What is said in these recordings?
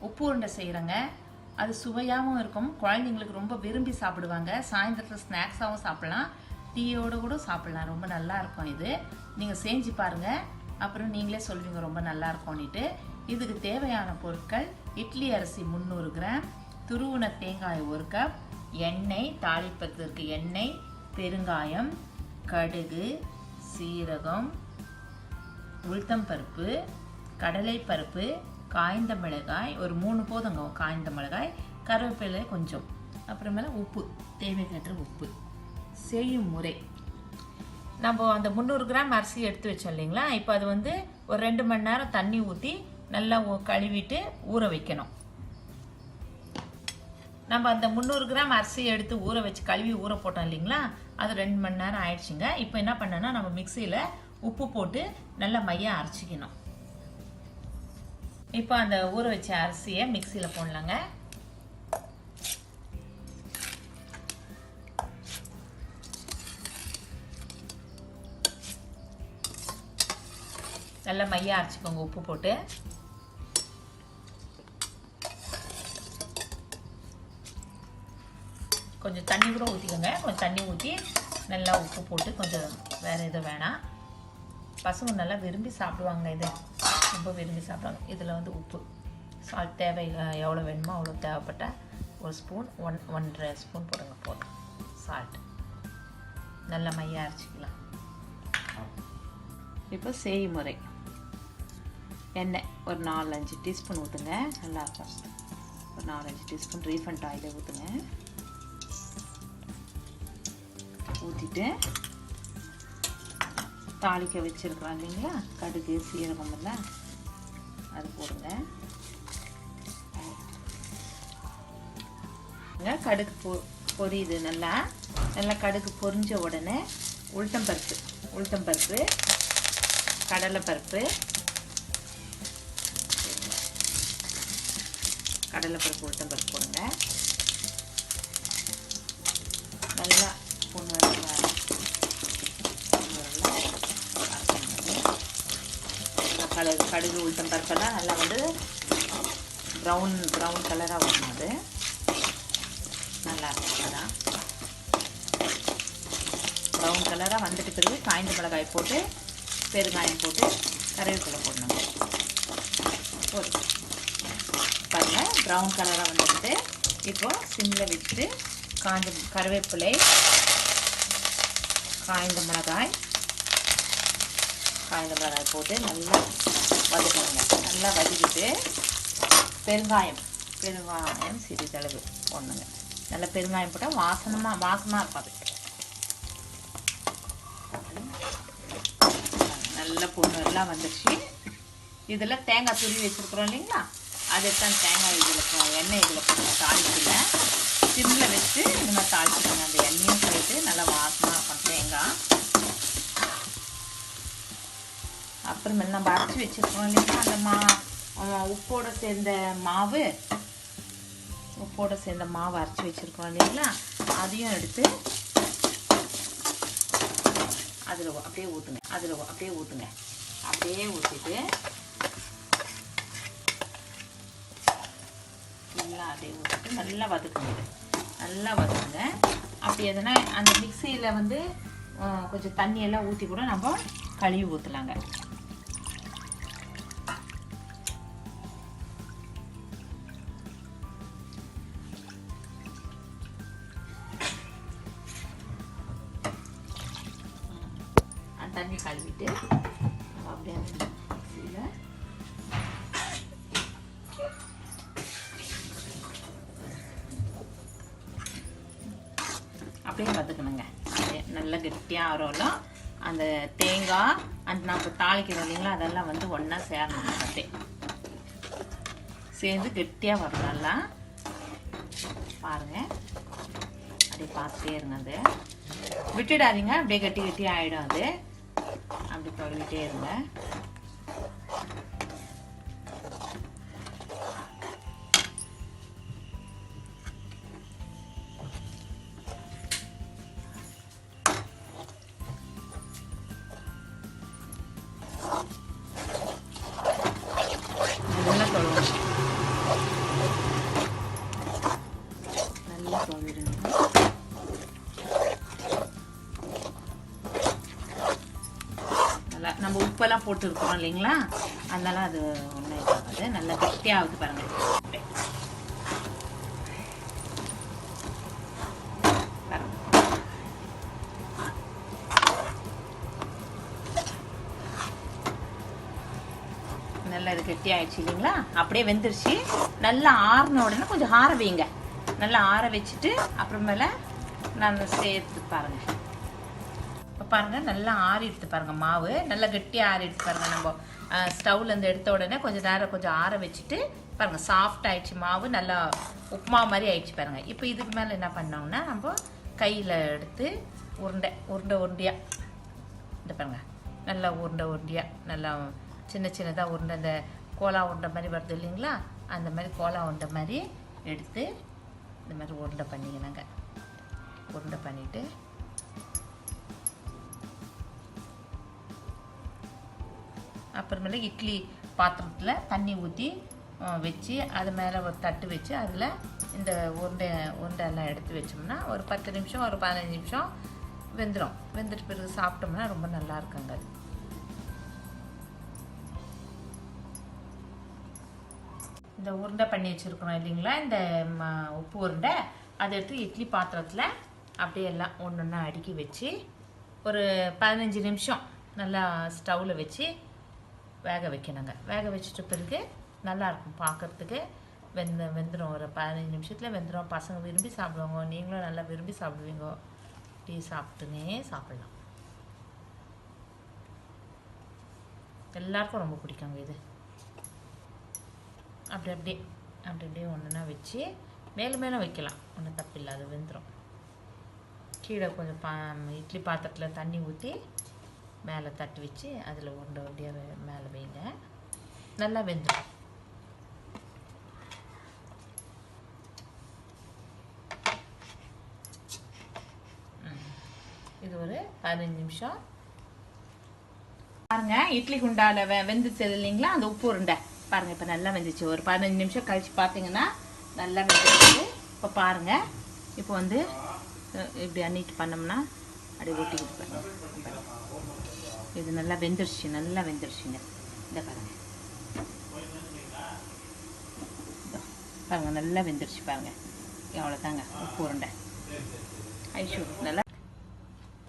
உப்பு உருண்டை செய்கிறேங்க. அது சுவையாகவும் இருக்கும், குழந்தைங்களுக்கு ரொம்ப விரும்பி சாப்பிடுவாங்க. சாயந்தரத்தில் ஸ்நாக்ஸாகவும் சாப்பிட்லாம், டீயோடு கூட சாப்பிட்லாம். ரொம்ப நல்லா இருக்கும். இது நீங்கள் செஞ்சு பாருங்கள், அப்புறம் நீங்களே சொல்வீங்க ரொம்ப நல்லா இருக்கும்னுட்டு. இதுக்கு தேவையான பொருட்கள்: இட்லி அரிசி 300 கிராம், துருவின தேங்காய் 1 கப், எண்ணெய், தாளிப்பதற்கு எண்ணெய், பெருங்காயம், கடுகு, சீரகம், உளுத்தம்பருப்பு, கடலைப்பருப்பு, காய்ந்த மிளகாய் ஒரு 3 போதுங்க, காய்ந்த மிளகாய், கருவேப்பிலை கொஞ்சம், அப்புறமேல உப்பு, தேவைக்கேற்ற உப்பு. செய்யும் முறை: நம்ம அந்த 300 கிராம் அரிசி எடுத்து வச்சோம் இல்லைங்களா, இப்போ அது வந்து ஒரு 2 மணி நேரம் தண்ணி ஊற்றி நல்லா கழுவிட்டு ஊற வைக்கணும். நம்ம அந்த 300 கிராம் அரிசி எடுத்து ஊற வச்சு கழுவி ஊற போட்டோம் இல்லைங்களா, அது 2 மணி நேரம் ஆயிடுச்சுங்க. இப்போ என்ன பண்ணோன்னா, நம்ம மிக்சியில் உப்பு போட்டு நல்லா மையாக அரைச்சிக்கணும். இப்போ அந்த ஊற வச்ச அரிசியை மிக்சியில் போடலாங்க. நல்லா மையாக அரைச்சிக்கோங்க உப்பு போட்டு. கொஞ்சம் தண்ணி கூட ஊற்றிக்கோங்க. கொஞ்சம் தண்ணி ஊற்றி நல்லா உப்பு போட்டு, கொஞ்சம் வேறு எதுவும் வேணாம். பசங்க நல்லா விரும்பி சாப்பிடுவாங்க, இதை ரொம்ப விரும்பி சாப்பிடுவாங்க. இதில் வந்து உப்பு, சால்ட் தேவை எவ்வளோ வேணுமோ அவ்வளோ தேவைப்பட்டால் 1 ஸ்பூன், 1.5 ஸ்பூன் போடுங்க போதும் சால்ட். நல்லா மையாக அரைச்சிக்கலாம். இப்போ செய்முறை: எண்ணெய் ஒரு 4-5 டீஸ்பூன் ஊற்றுங்க, நல்லாயிருக்கும். ஒரு 4-5 டீஸ்பூன் ரீஃபண்ட் ஆயிலை ஊற்றுங்க. ஊற்றிட்டு தாளிக்க வச்சுருக்கலாம் இல்லைங்களா, கடுகு, சீரகம் எல்லாம் அது போடுங்க. கடுகு பொரியுது, நல்லா நல்லா கடுகு பொரிஞ்ச உடனே உளுத்தம்பருப்பு, கடலைப்பருப்பு உளுத்தம்பருப்பு போடுங்க. நல்லா கடுகு உளுத்தம் பருப்பெல்லாம் நல்லா வந்து ப்ரௌன் கலராக வரணும். அது நல்லா இருக்கும். அதான் ப்ரௌன் கலராக வந்துட்டு பிறகு காய்ந்த மிளகாய் போட்டு, பெருங்காயம் போட்டு, கருவேப்பிலை போடணும். போதும் பாருங்கள், ப்ரௌன் கலராக வந்துட்டு. இப்போது சிம்மில் வச்சுட்டு காய்ந்த கருவேப்பிலை, காய்ந்த மிளகாய் போட்டு நல்லா வதக்கணுங்க. நல்லா வதக்கிட்டு பெருங்காயம் சிறிதளவு போடணுங்க. நல்லா பெருங்காயம் போட்டால் வாசமாக இருக்கும். அது நல்ல பொண்ணு எல்லாம் வந்துடுச்சு. இதில் தேங்காய் துருவி வச்சுருக்குறோம் இல்லைங்களா, அதைத்தான் தேங்காய் இதில் எண்ணெய் இதில் போட்டு தாளிக்கல சிம்மில் வச்சு இந்த மாதிரி தாளிச்சுக்கோங்க. அந்த எண்ணெயும் போயிட்டு நல்லா வாசமாக இருக்கும் தேங்காய். அப்புறமேல நம்ம அரைச்சி வச்சுருக்கோம் இல்லைங்களா, அந்த உப்போடு சேர்ந்த மாவு அரைச்சி வச்சுருக்கோம் இல்லைங்களா, அதையும் எடுத்து அதில் அப்படியே ஊற்றுங்க. அப்படியே ஊற்றிட்டு நல்லா அப்படியே ஊற்றிட்டு நல்லா வதக்குங்க. அப்படி எதுனா அந்த மிக்சியில் வந்து கொஞ்சம் தண்ணியெல்லாம் ஊற்றி கூட நம்ம கழுவி ஊற்றலாங்க. தண்ணி கழுவிட்டு அப்படியே மிக்சியில் அப்படியே வதக்கணுங்க. அப்படியே நல்லா கெட்டியாக ஆரோலாம் அந்த தேங்காய் அந்த நம்ம தாளிக்கிறோம் இல்லைங்களா, அதெல்லாம் வந்து ஒன்றா சேரணும். அப்படியே சேர்ந்து கெட்டியாக வரும். நல்லா பாருங்கள், அப்படியே பார்த்துட்டே இருங்க. அது விட்டுடாதீங்க, அப்படியே கட்டி ஆகிடும். அது அப்படி தொலைவிட்டே இருங்க. இதெல்லாம் தொழுவோம். நம்ம உப்பெல்லாம் போட்டுருக்கோம் இல்லைங்களா, அதனால அது ஒன்றும் இதாகாது. நல்லா கெட்டியாகுது பாருங்கள். நல்லா இது கெட்டி ஆயிடுச்சு இல்லைங்களா, அப்படியே வெந்துருச்சு. நல்லா ஆறின உடனே கொஞ்சம் ஆற வைங்க. நல்லா ஆற வச்சுட்டு அப்புறமேல நான் சேர்த்து பாருங்கள். இப்போ பாருங்கள் நல்லா ஆறி எடுத்து பாருங்கள். மாவு நல்லா கெட்டியாக ஆறி எடுத்து பாருங்கள். நம்ம ஸ்டவ்லேருந்து எடுத்த உடனே கொஞ்சம் நேரம் கொஞ்சம் ஆற வச்சுட்டு பாருங்கள், சாஃப்ட் ஆயிடுச்சு மாவு. நல்லா உப்புமா மாதிரி ஆயிடுச்சு பாருங்கள். இப்போ இதுக்கு மேலே என்ன பண்ணோம்னா நம்ம கையில் எடுத்து உருண்டையாக இந்த பாருங்கள், நல்லா உருண்டையாக நல்லா சின்ன சின்னதாக உருண்டை, இந்த கோலா உருண்டை மாதிரி வருது இல்லைங்களா, அந்த மாதிரி கோலா உருண்டை மாதிரி எடுத்து இந்த மாதிரி உருண்டை பண்ணிக்கணுங்க. உருண்டை பண்ணிவிட்டு அப்புறமேல இட்லி பாத்திரத்தில் தண்ணி ஊற்றி வச்சு அது மேலே ஒரு தட்டு வச்சு அதில் இந்த உருண்டையெல்லாம் எடுத்து வச்சோம்னா ஒரு 10 நிமிஷம் ஒரு 15 நிமிஷம் வெந்துடும். வெந்துட்டு பிறகு சாப்பிட்டோம்னா ரொம்ப நல்லா இருக்குங்க. இந்த உருண்டை பண்ணி வச்சுருக்கோம் இல்லைங்களா, இந்த உப்பு உருண்டை, அதை எடுத்து இட்லி பாத்திரத்தில் அப்படியே எல்லாம் ஒன்று ஒன்றா அடுக்கி வச்சு ஒரு 15 நிமிஷம் நல்லா ஸ்டவ்வில் வச்சு வேக வைக்கணுங்க. வேக வச்சுட்ட பிறகு நல்லாயிருக்கும் பார்க்குறதுக்கு. வெந்துடும். ஒரு 15 நிமிஷத்தில் வெந்துடும். பசங்க விரும்பி சாப்பிடுவாங்க, நீங்களும் நல்லா விரும்பி சாப்பிடுவீங்க. டீ சாப்பிட்டுனே சாப்பிட்லாம். எல்லாருக்கும் ரொம்ப பிடிக்குங்க இது. அப்படி அப்படியே ஒன்றுனா வச்சு மேலே வைக்கலாம், ஒன்றும் தப்பில்லை, அது வெந்துடும். கீழே கொஞ்சம் இட்லி பாத்திரத்தில் தண்ணி ஊற்றி மேலே தட்டு வச்சு அதில் உருண்டையாக மேலே வைங்க. நல்லா வெந்துடும். இது ஒரு 15 நிமிஷம் பாருங்க. இட்லி குண்டால வெந்துச்சு இல்லைங்களா அந்த உப்பு உருண்டை பாருங்கள். இப்போ நல்லா வெந்துச்சு. ஒரு 15 நிமிஷம் கழிச்சு பார்த்தீங்கன்னா நல்லா வெந்துச்சு. இப்போ பாருங்கள், இப்போ வந்து இப்படி அன்னிட்டு பண்ணோம்னா அப்படியே ஒட்டிக்கிட்டு பாருங்கள். இது நல்லா வெந்துருச்சுங்க. இந்த பாருங்கள் நல்லா வெந்துருச்சு பாருங்கள். எவ்வளோதாங்க உப்பு உருண்டை. ஐஷு நல்லா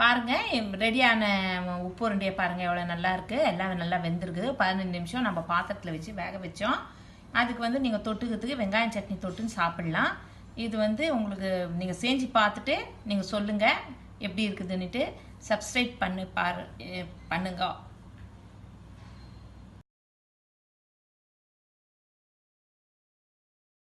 பாருங்கள், ரெடியான உப்பு உருண்டையை பாருங்கள் எவ்வளோ நல்லா இருக்குது. எல்லாம் நல்லா வெந்திருக்குது. 15 நிமிஷம் நம்ம பாத்திரத்தில் வச்சு வேக வச்சோம். அதுக்கு வந்து நீங்கள் தொட்டுக்கிறதுக்கு வெங்காயம் சட்னி தொட்டுன்னு சாப்பிட்லாம். இது வந்து உங்களுக்கு நீங்கள் செஞ்சு பார்த்துட்டு நீங்கள் சொல்லுங்கள் எப்படி இருக்குதுன்னுட்டு. சப்ஸ்கிரைப் பண்ணுங்க.